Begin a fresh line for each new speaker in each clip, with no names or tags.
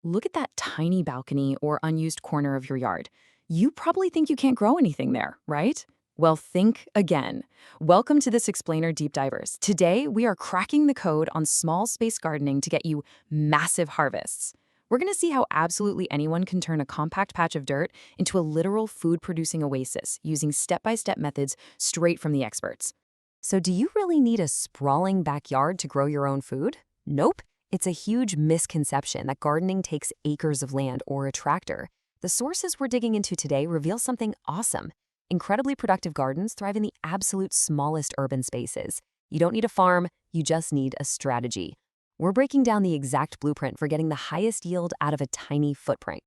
Look at that tiny balcony or unused corner of your yard. You probably think you can't grow anything there, right? Well, think again. Welcome to this Explainer Deep Divers. Today, we are cracking the code on small space gardening to get you massive harvests. We're going to see how absolutely anyone can turn a compact patch of dirt into a literal food-producing oasis using step-by-step methods straight from the experts. So do you really need a sprawling backyard to grow your own food? Nope. It's a huge misconception that gardening takes acres of land or a tractor. The sources we're digging into today reveal something awesome. Incredibly productive gardens thrive in the absolute smallest urban spaces. You don't need a farm, you just need a strategy. We're breaking down the exact blueprint for getting the highest yield out of a tiny footprint.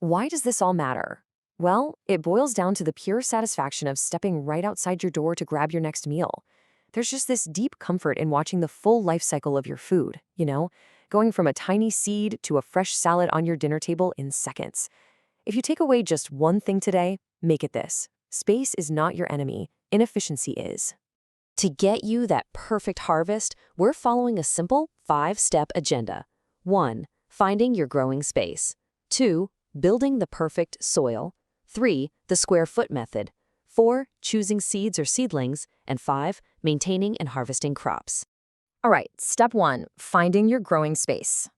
Why does this all matter? Well, it boils down to the pure satisfaction of stepping right outside your door to grab your next meal. There's just this deep comfort in watching the full life cycle of your food, going from a tiny seed to a fresh salad on your dinner table in seconds. If you take away just one thing today, make it this. Space is not your enemy, inefficiency is. To get you that perfect harvest, we're following a simple 5-step agenda. 1. Finding your growing space. 2. Building the perfect soil. 3. The square foot method. 4. Choosing seeds or seedlings. And 5. Maintaining and harvesting crops. All right, step 1, finding your growing space.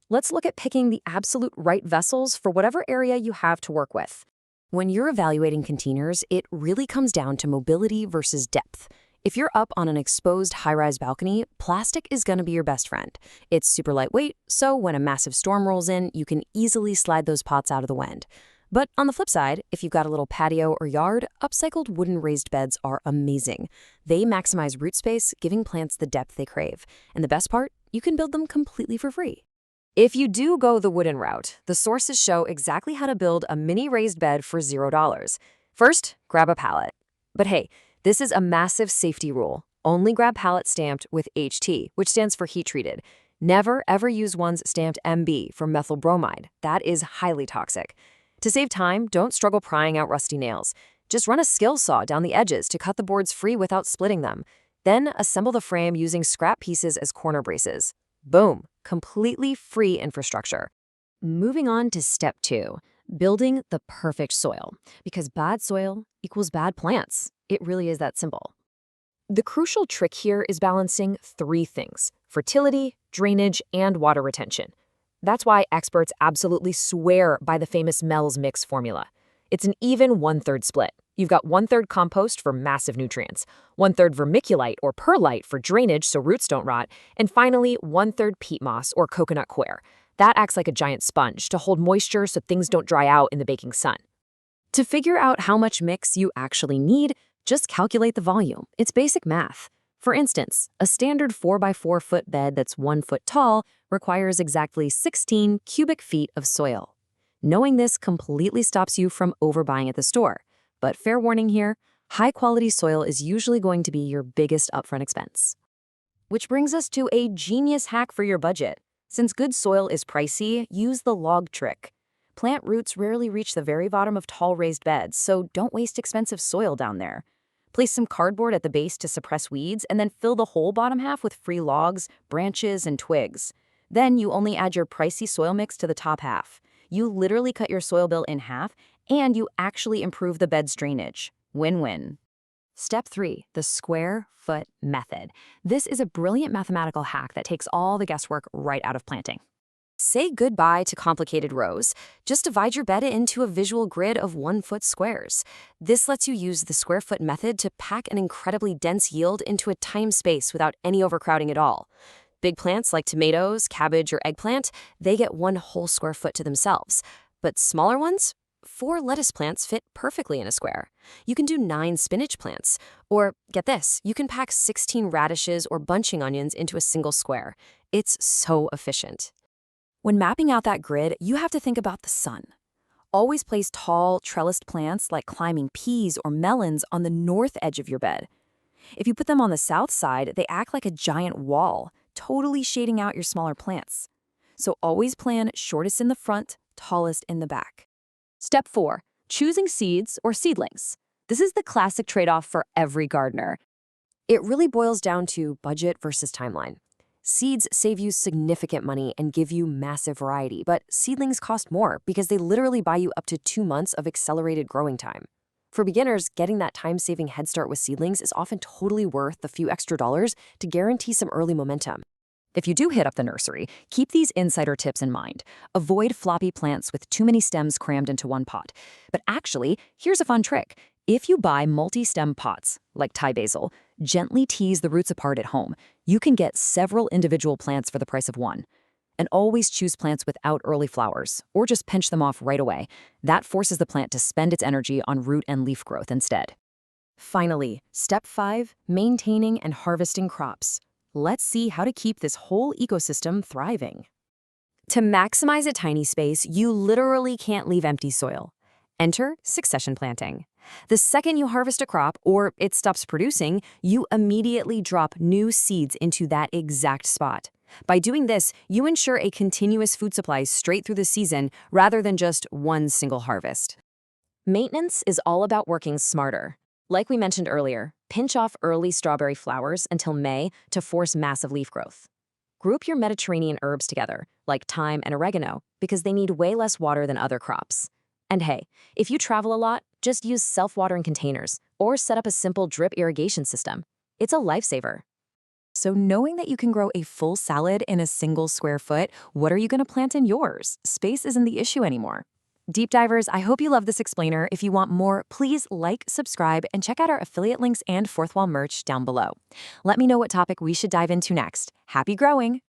Let's look at picking the absolute right vessels for whatever area you have to work with. When you're evaluating containers, it really comes down to mobility versus depth. If you're up on an exposed high-rise balcony, plastic is going to be your best friend. It's super lightweight, so when a massive storm rolls in, you can easily slide those pots out of the wind. But on the flip side, if you've got a little patio or yard, upcycled wooden raised beds are amazing. They maximize root space, giving plants the depth they crave. And the best part, you can build them completely for free. If you do go the wooden route, the sources show exactly how to build a mini raised bed for $0. First, grab a pallet. But hey, this is a massive safety rule. Only grab pallets stamped with HT, which stands for heat treated. Never ever use ones stamped MB for methyl bromide. That is highly toxic. To save time, don't struggle prying out rusty nails. Just run a skill saw down the edges to cut the boards free without splitting them. Then assemble the frame using scrap pieces as corner braces. Boom, completely free infrastructure. Moving on to step 2, building the perfect soil. Because bad soil equals bad plants. It really is that simple. The crucial trick here is balancing 3 things: fertility, drainage, and water retention. That's why experts absolutely swear by the famous Mel's Mix formula. It's an even 1/3 split. You've got 1/3 compost for massive nutrients, 1/3 vermiculite or perlite for drainage so roots don't rot, and finally 1/3 peat moss or coconut coir. That acts like a giant sponge to hold moisture so things don't dry out in the baking sun. To figure out how much mix you actually need, just calculate the volume. It's basic math. For instance, a standard 4x4 foot bed that's 1 foot tall requires exactly 16 cubic feet of soil. Knowing this completely stops you from overbuying at the store. But fair warning here, high-quality soil is usually going to be your biggest upfront expense. Which brings us to a genius hack for your budget. Since good soil is pricey, use the log trick. Plant roots rarely reach the very bottom of tall raised beds, so don't waste expensive soil down there. Place some cardboard at the base to suppress weeds, and then fill the whole bottom half with free logs, branches, and twigs. Then you only add your pricey soil mix to the top half. You literally cut your soil bill in half, and you actually improve the bed's drainage. Win-win. Step 3, the square foot method. This is a brilliant mathematical hack that takes all the guesswork right out of planting. Say goodbye to complicated rows. Just divide your bed into a visual grid of 1-foot squares. This lets you use the square foot method to pack an incredibly dense yield into a tiny space without any overcrowding at all. Big plants like tomatoes, cabbage, or eggplant, they get 1 whole square foot to themselves. But smaller ones? 4 lettuce plants fit perfectly in a square. You can do 9 spinach plants. Or, get this, you can pack 16 radishes or bunching onions into a single square. It's so efficient. When mapping out that grid, you have to think about the sun. Always place tall, trellised plants like climbing peas or melons on the north edge of your bed. If you put them on the south side, they act like a giant wall, totally shading out your smaller plants. So always plan shortest in the front, tallest in the back. Step 4, choosing seeds or seedlings. This is the classic trade-off for every gardener. It really boils down to budget versus timeline.
Seeds save you significant money and give you massive variety, but seedlings cost more because they literally buy you up to 2 months of accelerated growing time. For beginners, getting that time-saving head start with seedlings is often totally worth the few extra dollars to guarantee some early momentum.
If you do hit up the nursery, keep these insider tips in mind. Avoid floppy plants with too many stems crammed into one pot. But actually, here's a fun trick. If you buy multi-stem pots, like Thai basil, gently tease the roots apart at home. You can get several individual plants for the price of one. And always choose plants without early flowers, or just pinch them off right away. That forces the plant to spend its energy on root and leaf growth instead. Finally, step 5, maintaining and harvesting crops. Let's see how to keep this whole ecosystem thriving.
To maximize a tiny space, you literally can't leave empty soil. Enter succession planting. The second you harvest a crop or it stops producing, you immediately drop new seeds into that exact spot. By doing this, you ensure a continuous food supply straight through the season rather than just one single harvest. Maintenance is all about working smarter. Like we mentioned earlier, pinch off early strawberry flowers until May to force massive leaf growth. Group your Mediterranean herbs together, like thyme and oregano, because they need way less water than other crops. And hey, if you travel a lot, just use self-watering containers or set up a simple drip irrigation system. It's a lifesaver.
So knowing that you can grow a full salad in a single square foot, what are you going to plant in yours? Space isn't the issue anymore. Deep divers, I hope you love this explainer. If you want more, please like, subscribe, and check out our affiliate links and fourth wall merch down below. Let me know what topic we should dive into next. Happy growing!